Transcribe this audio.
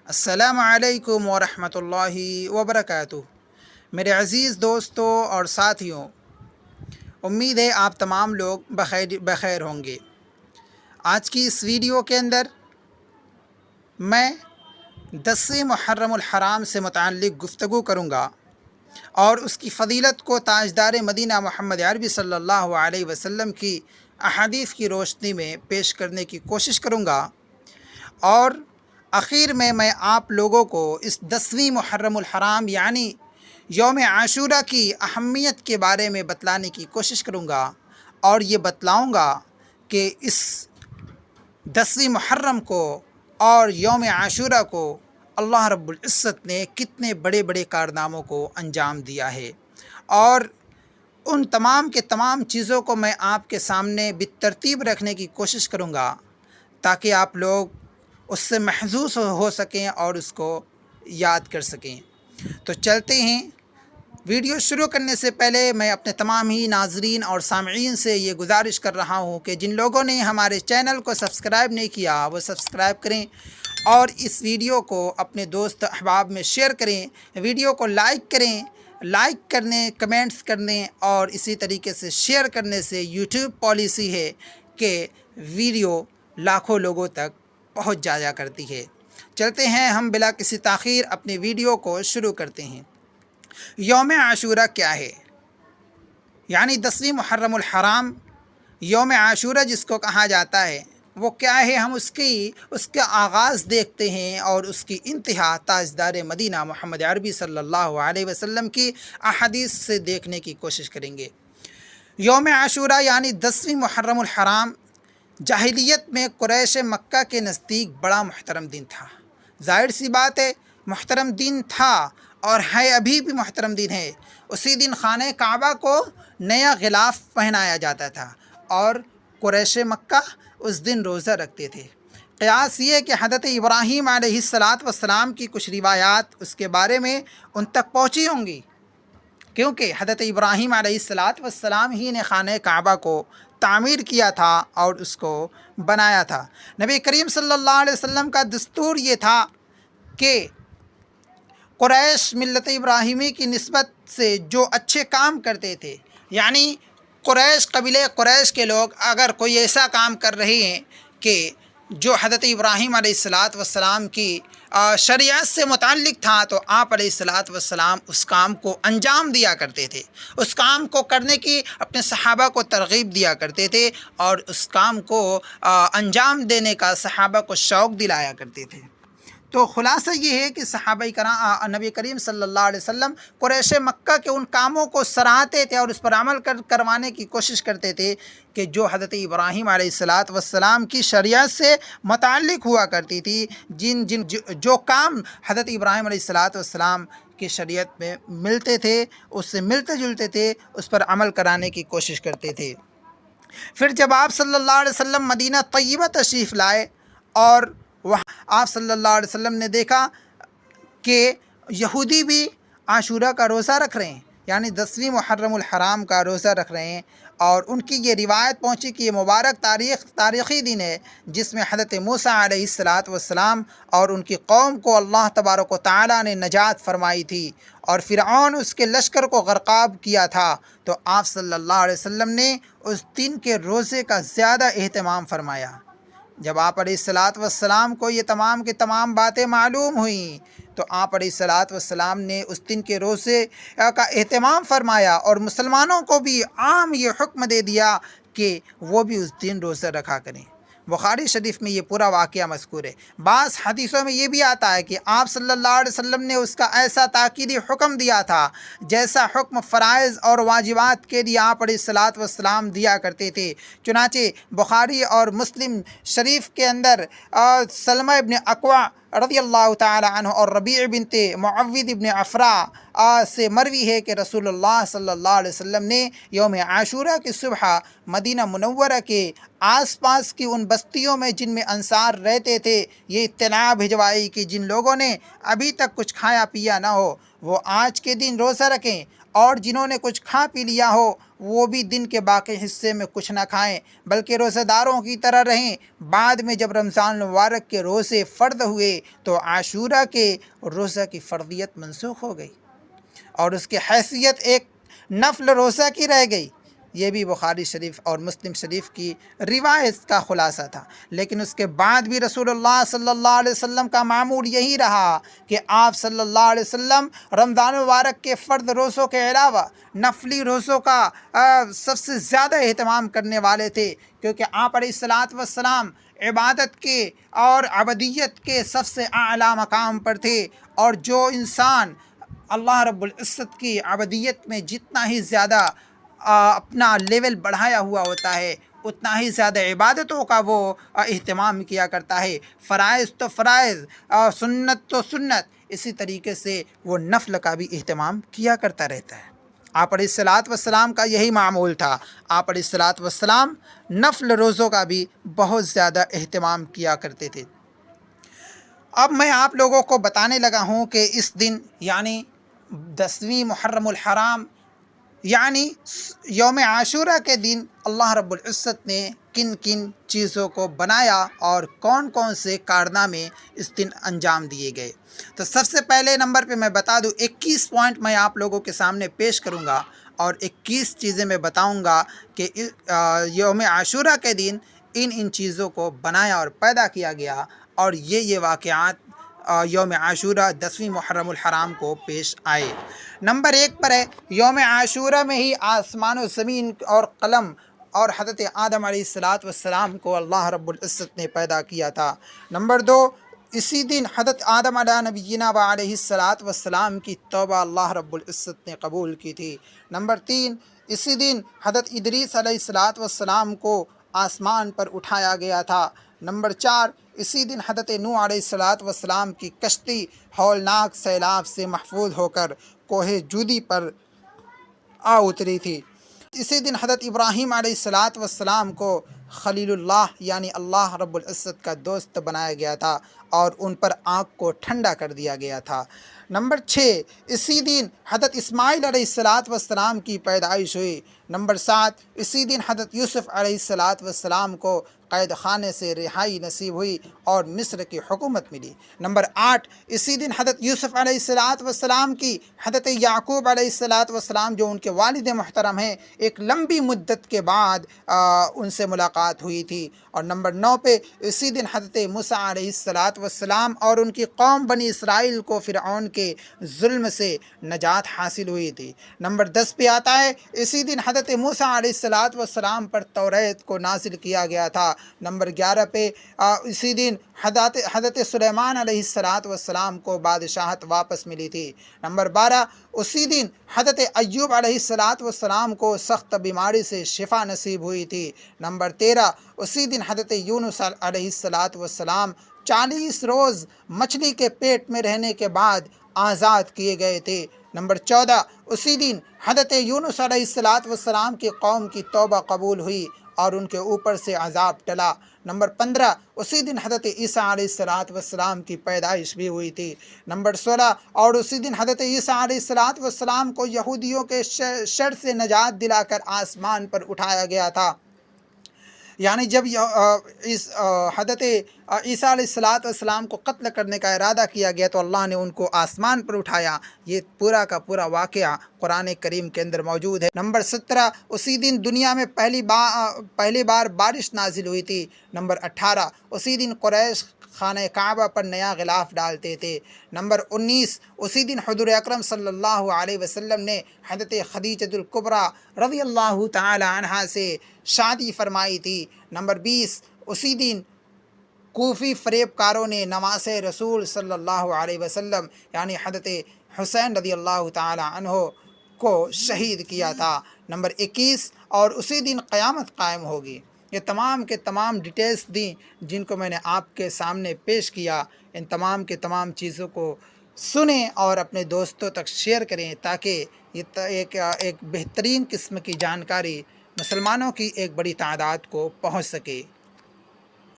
السلام علیکم ورحمۃ اللہ وبرکاتہ۔ میرے عزیز دوستوں اور ساتھیوں، امید ہے آپ تمام لوگ بخیر ہوں گے۔ آج کی اس ویڈیو کے اندر میں 10 محرم الحرام سے متعلق گفتگو کروں گا اور اس کی فضیلت کو تاجدار مدینہ محمد عربی صلی اللہ علیہ وسلم کی احادیث کی روشنی میں پیش کرنے کی کوشش کروں گا، اور آخر میں آپ لوگوں کو اس 10ویں محرم الحرام یعنی یوم عاشورہ کی اہمیت کے بارے میں بتلانے کی کوشش کروں گا، اور یہ بتلاؤں گا کہ اس 10ویں محرم کو اور یوم عاشورہ کو اللہ رب العزت نے کتنے بڑے بڑے کارناموں کو انجام دیا ہے، اور ان تمام کے تمام چیزوں کو میں آپ کے سامنے بالترتیب رکھنے کی کوشش کروں گا تاکہ آپ لوگ اس سے محظوظ ہو سکیں اور اس کو یاد کر سکیں۔ تو چلتے ہیں۔ ویڈیو شروع کرنے سے پہلے میں اپنے تمام ہی ناظرین اور سامعین سے یہ گزارش کر رہا ہوں کہ جن لوگوں نے ہمارے چینل کو سبسکرائب نہیں کیا وہ سبسکرائب کریں، اور اس ویڈیو کو اپنے دوست احباب میں شیئر کریں، ویڈیو کو لائک کریں۔ لائک کرنے، کمنٹس کرنے اور اسی طریقے سے شیئر کرنے سے یوٹیوب پالیسی ہے کہ ویڈیو لاکھوں لوگوں تک پہنچ جایا کرتی ہے۔ چلتے ہیں، ہم بلا کسی تاخیر اپنے ویڈیو کو شروع کرتے ہیں۔ یوم عاشورہ کیا ہے؟ یعنی 10ویں محرم الحرام، یوم عاشورہ جس کو کہا جاتا ہے، وہ کیا ہے؟ ہم اس کا آغاز دیکھتے ہیں اور اس کی انتہا تاجدار مدینہ محمد عربی صلی اللہ علیہ وسلم کی احادیث سے دیکھنے کی کوشش کریں گے۔ یوم عاشورہ یعنی 10ویں محرم الحرام جاہلیت میں قریش مکہ کے نزدیک بڑا محترم دن تھا۔ ظاہر سی بات ہے، محترم دن تھا اور ہے، ابھی بھی محترم دن ہے۔ اسی دن خانہ کعبہ کو نیا غلاف پہنایا جاتا تھا اور قریش مکہ اس دن روزہ رکھتے تھے۔ قیاس یہ کہ حضرت ابراہیم علیہ السلام کی کچھ روایات اس کے بارے میں ان تک پہنچی ہوں گی، کیونکہ حضرت ابراہیم علیہ السلام ہی نے خانہ کعبہ کو تعمیر کیا تھا اور اس کو بنایا تھا۔ نبی کریم صلی اللہ علیہ وسلم کا دستور یہ تھا کہ قریش ملت ابراہیمی کی نسبت سے جو اچھے کام کرتے تھے، یعنی قریش، قبیلہ قریش کے لوگ اگر کوئی ایسا کام کر رہے ہیں کہ جو حضرت ابراہیم علیہ السلام کی شریعت سے متعلق تھا، تو آپ علیہ السلام اس کام کو انجام دیا کرتے تھے، اس کام کو کرنے کی اپنے صحابہ کو ترغیب دیا کرتے تھے، اور اس کام کو انجام دینے کا صحابہ کو شوق دلایا کرتے تھے۔ تو خلاصہ یہ ہے کہ صحابہ کرام نبی کریم صلی اللہ علیہ وسلم قریش مکہ کے ان کاموں کو سراہتے تھے اور اس پر عمل کروانے کی کوشش کرتے تھے کہ جو حضرت ابراہیم علیہ السلام کی شریعت سے متعلق ہوا کرتی تھی، جو کام حضرت ابراہیم علیہ السلام کی شریعت میں ملتے تھے، اس سے ملتے جلتے تھے، اس پر عمل کرانے کی کوشش کرتے تھے۔ پھر جب آپ صلی اللہ علیہ وسلم مدینہ طیبہ تشریف لائے اور وہاں آپ صلی اللہ علیہ وسلم نے دیکھا کہ یہودی بھی عاشورہ کا روزہ رکھ رہے ہیں، یعنی 10ویں محرم الحرام کا روزہ رکھ رہے ہیں، اور ان کی یہ روایت پہنچی کہ یہ مبارک تاریخی دن ہے جس میں حضرت موسیٰ علیہ السلام اور ان کی قوم کو اللہ تبارک و تعالیٰ نے نجات فرمائی تھی اور فرعون اس کے لشکر کو غرقاب کیا تھا۔ تو آپ صلی اللہ علیہ وسلم نے اس دن کے روزے کا زیادہ اہتمام فرمایا۔ جب آپ علیہ السلام کو یہ تمام کی تمام باتیں معلوم ہوئیں تو آپ علیہ السلام نے اس دن کے روزے کا اہتمام فرمایا، اور مسلمانوں کو بھی عام یہ حکم دے دیا کہ وہ بھی اس دن روزہ رکھا کریں۔ بخاری شریف میں یہ پورا واقعہ مذکور ہے۔ بعض حدیثوں میں یہ بھی آتا ہے کہ آپ صلی اللہ علیہ وسلم نے اس کا ایسا تاکیدی حکم دیا تھا جیسا حکم فرائض اور واجبات کے لیے آپ علیہ السلام دیا کرتے تھے۔ چنانچہ بخاری اور مسلم شریف کے اندر سلمہ ابن اکوع رضی اللہ تعالی عنہ اور ربیع بنت معوذ ابن عفراء سے مروی ہے کہ رسول اللہ صلی اللہ علیہ وسلم نے یوم عاشورہ کی صبح مدینہ منورہ کے آس پاس کی ان بستیوں میں جن میں انصار رہتے تھے یہ اطلاع بھجوائی کہ جن لوگوں نے ابھی تک کچھ کھایا پیا نہ ہو وہ آج کے دن روزہ رکھیں اور جنہوں نے کچھ کھا پی لیا ہو وہ بھی دن کے باقی حصے میں کچھ نہ کھائیں بلکہ روزہ داروں کی طرح رہیں۔ بعد میں جب رمضان المبارک کے روزے فرض ہوئے تو عاشورہ کے روزہ کی فرضیت منسوخ ہو گئی اور اس کی حیثیت ایک نفل روزہ کی رہ گئی۔ یہ بھی بخاری شریف اور مسلم شریف کی روایت کا خلاصہ تھا، لیکن اس کے بعد بھی رسول اللہ صلی اللہ علیہ وسلم کا معمول یہی رہا کہ آپ صلی اللہ علیہ وسلم رمضان المبارک کے فرض روزوں کے علاوہ نفلی روزوں کا سب سے زیادہ اہتمام کرنے والے تھے، کیونکہ آپ علیہ الصلاۃ والسلام عبادت کے اور عبدیت کے سب سے اعلیٰ مقام پر تھے، اور جو انسان اللہ رب العزت کی عبدیت میں جتنا ہی زیادہ اپنا لیول بڑھایا ہوا ہوتا ہے اتنا ہی زیادہ عبادتوں کا وہ اہتمام کیا کرتا ہے، فرائض تو فرائض، سنت تو سنت، اسی طریقے سے وہ نفل کا بھی اہتمام کیا کرتا رہتا ہے۔ آپ علیہ الصلاۃ والسلام کا یہی معمول تھا، آپ علیہ الصلاۃ والسلام نفل روزوں کا بھی بہت زیادہ اہتمام کیا کرتے تھے۔ اب میں آپ لوگوں کو بتانے لگا ہوں کہ اس دن یعنی 10ویں محرم الحرام یعنی یوم عاشورہ کے دن اللہ رب العزت نے کن کن چیزوں کو بنایا اور کون کون سے کارنامے اس دن انجام دیے گئے۔ تو سب سے پہلے نمبر پہ میں بتا دوں 21 پوائنٹ میں آپ لوگوں کے سامنے پیش کروں گا اور 21 چیزیں میں بتاؤں گا کہ یوم عاشورہ کے دن ان چیزوں کو بنایا اور پیدا کیا گیا، اور یہ واقعات یوم عاشورہ 10ویں محرم الحرام کو پیش آئے۔ نمبر 1 پر ہے یوم عاشورہ میں ہی آسمان و زمین اور قلم اور حضرت آدم علیہ الصلاۃ والسلام کو اللہ رب العزت نے پیدا کیا تھا۔ نمبر 2، اسی دن حضرت آدم علیہ نبینا و علیہ الصلاۃ والسلام کی توبہ اللہ رب العزت نے قبول کی تھی۔ نمبر 3، اسی دن حضرت ادریس علیہ الصلاۃ والسلام کو آسمان پر اٹھایا گیا تھا۔ نمبر 4، اسی دن حضرت نوح علیہ الصلاۃ والسلام کی کشتی ہولناک سیلاب سے محفوظ ہو کر کوہ جودی پر آ اتری تھی۔ اسی دن حضرت ابراہیم علیہ الصلاۃ والسلام کو خلیل اللہ یعنی اللہ رب العزت کا دوست بنایا گیا تھا اور ان پر آنکھ کو ٹھنڈا کر دیا گیا تھا۔ نمبر 6، اسی دن حضرت اسماعیل علیہ الصلاۃ والسلام کی پیدائش ہوئی۔ نمبر 7، اسی دن حضرت یوسف علیہ الصلاۃ والسلام کو قید خانے سے رہائی نصیب ہوئی اور مصر کی حکومت ملی۔ نمبر 8، اسی دن حضرت یوسف علیہ الصلاۃ والسلام کی حضرت یعقوب علیہ الصلاۃ والسلام جو ان کے والد محترم ہیں ایک لمبی مدت کے بعد ان سے ملاقات ہوئی تھی۔ اور نمبر 9 پہ اسی دن حضرت موسیٰ علیہ الصلاۃ والسلام اور ان کی قوم بنی اسرائیل کو فرعون کے ظلم سے نجات حاصل ہوئی تھی۔ نمبر 10 پہ آتا ہے اسی دن حضرت موسیٰ علیہ الصلاۃ والسلام پر توریت کو نازل کیا گیا تھا۔ نمبر 11 پہ اسی دن حضرت سلیمان علیہ الصلاۃ والسلام کو بادشاہت واپس ملی تھی۔ نمبر 12، اسی دن حضرت ایوب علیہ الصلاۃ والسلام کو سخت بیماری سے شفا نصیب ہوئی تھی۔ نمبر 13، اسی دن حضرت یونس علیہ الصلاۃ والسلام 40 روز مچھلی کے پیٹ میں رہنے کے بعد آزاد کیے گئے تھے۔ نمبر 14، اسی دن حضرت یونس علیہ الصلاۃ والسلام کی قوم کی توبہ قبول ہوئی اور ان کے اوپر سے عذاب ٹلا۔ نمبر 15، اسی دن حضرت عیسیٰ علیہ الصلاۃ والسلام کی پیدائش بھی ہوئی تھی۔ نمبر 16، اور اسی دن حضرت عیسیٰ علیہ الصلاۃ والسلام کو یہودیوں کے شر سے نجات دلا کر آسمان پر اٹھایا گیا تھا۔ یعنی جب حضرت عیسیٰ علیہ الصلاۃ والسلام کو قتل کرنے کا ارادہ کیا گیا تو اللہ نے ان کو آسمان پر اٹھایا۔ یہ پورا کا پورا واقعہ قرآن کریم کے اندر موجود ہے۔ نمبر 17، اسی دن دنیا میں پہلی بار بارش نازل ہوئی تھی۔ نمبر 18، اسی دن قریش خانہ کعبہ پر نیا غلاف ڈالتے تھے۔ نمبر 19، اسی دن حضور اکرم صلی اللہ علیہ وسلم نے حضرت خدیجۃ الکبریٰ رضی اللہ تعالی عنہا سے شادی فرمائی تھی۔ نمبر 20، اسی دن کوفی فریب کاروں نے نواسۂ رسول صلی اللہ علیہ وسلم یعنی حضرت حسین رضی اللہ تعالی عنہ کو شہید کیا تھا۔ نمبر 21، اور اسی دن قیامت قائم ہوگی۔ یہ تمام کے تمام ڈیٹیلز دیں جن کو میں نے آپ کے سامنے پیش کیا۔ ان تمام کے تمام چیزوں کو سنیں اور اپنے دوستوں تک شیئر کریں تاکہ یہ ایک بہترین قسم کی جانکاری مسلمانوں کی ایک بڑی تعداد کو پہنچ سکے۔